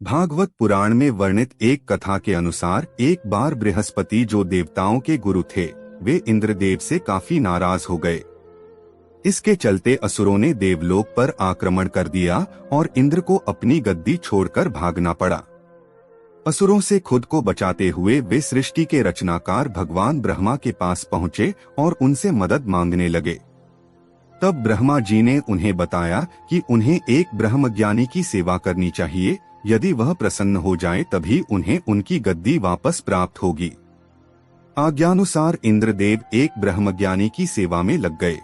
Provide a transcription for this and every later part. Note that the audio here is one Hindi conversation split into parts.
भागवत पुराण में वर्णित एक कथा के अनुसार एक बार बृहस्पति जो देवताओं के गुरु थे, वे इंद्रदेव से काफी नाराज हो गए। इसके चलते असुरों ने देवलोक पर आक्रमण कर दिया और इंद्र को अपनी गद्दी छोड़कर भागना पड़ा। असुरों से खुद को बचाते हुए वे सृष्टि के रचनाकार भगवान ब्रह्मा के पास पहुँचे और उनसे मदद मांगने लगे। तब ब्रह्मा जी ने उन्हें बताया कि उन्हें एक ब्रह्मज्ञानी की सेवा करनी चाहिए। यदि वह प्रसन्न हो जाए तभी उन्हें उनकी गद्दी वापस प्राप्त होगी। आज्ञानुसार इंद्रदेव एक ब्रह्मज्ञानी की सेवा में लग गए,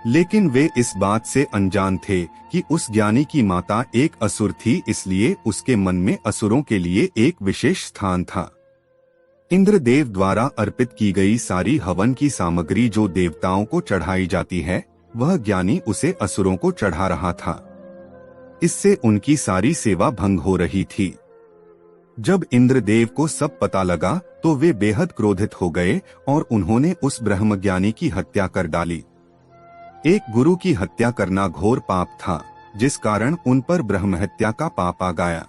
लेकिन वे इस बात से अनजान थे कि उस ज्ञानी की माता एक असुर थी, इसलिए उसके मन में असुरों के लिए एक विशेष स्थान था। इंद्रदेव द्वारा अर्पित की गई सारी हवन की सामग्री जो देवताओं को चढ़ाई जाती है, वह ज्ञानी उसे असुरों को चढ़ा रहा था। इससे उनकी सारी सेवा भंग हो रही थी। जब इंद्रदेव को सब पता लगा तो वे बेहद क्रोधित हो गए और उन्होंने उस ब्रह्मज्ञानी की हत्या कर डाली। एक गुरु की हत्या करना घोर पाप था, जिस कारण उन पर ब्रह्महत्या का पाप आ गया।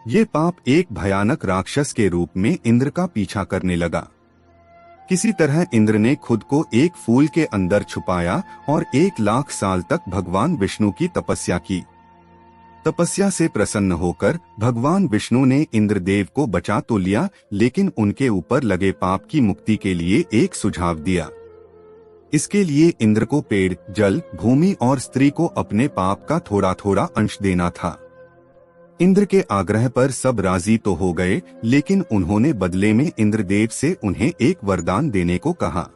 ये पाप एक भयानक राक्षस के रूप में इंद्र का पीछा करने लगा। किसी तरह इंद्र ने खुद को एक फूल के अंदर छुपाया और 1,00,000 साल तक भगवान विष्णु की तपस्या की। तपस्या से प्रसन्न होकर भगवान विष्णु ने इंद्रदेव को बचा तो लिया, लेकिन उनके ऊपर लगे पाप की मुक्ति के लिए एक सुझाव दिया। इसके लिए इंद्र को पेड़, जल, भूमि और स्त्री को अपने पाप का थोड़ा थोड़ा अंश देना था। इंद्र के आग्रह पर सब राजी तो हो गए, लेकिन उन्होंने बदले में इंद्रदेव से उन्हें एक वरदान देने को कहा।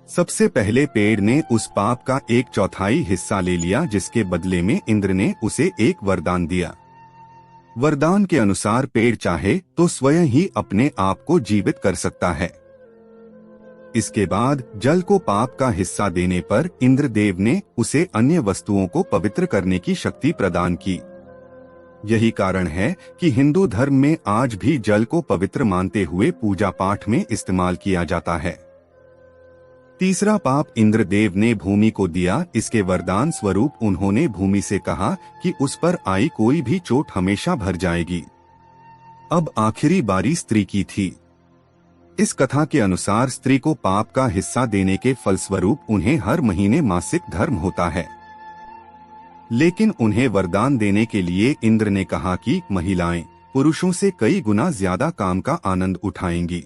सबसे पहले पेड़ ने उस पाप का 1/4 हिस्सा ले लिया, जिसके बदले में इंद्र ने उसे एक वरदान दिया। वरदान के अनुसार पेड़ चाहे तो स्वयं ही अपने आप को जीवित कर सकता है। इसके बाद जल को पाप का हिस्सा देने पर इंद्रदेव ने उसे अन्य वस्तुओं को पवित्र करने की शक्ति प्रदान की। यही कारण है कि हिंदू धर्म में आज भी जल को पवित्र मानते हुए पूजा पाठ में इस्तेमाल किया जाता है। तीसरा पाप इंद्रदेव ने भूमि को दिया। इसके वरदान स्वरूप उन्होंने भूमि से कहा कि उस पर आई कोई भी चोट हमेशा भर जाएगी। अब आखिरी बारी स्त्री की थी। इस कथा के अनुसार स्त्री को पाप का हिस्सा देने के फलस्वरूप उन्हें हर महीने मासिक धर्म होता है, लेकिन उन्हें वरदान देने के लिए इंद्र ने कहा कि महिलाएं पुरुषों से कई गुना ज्यादा काम का आनंद उठाएंगी।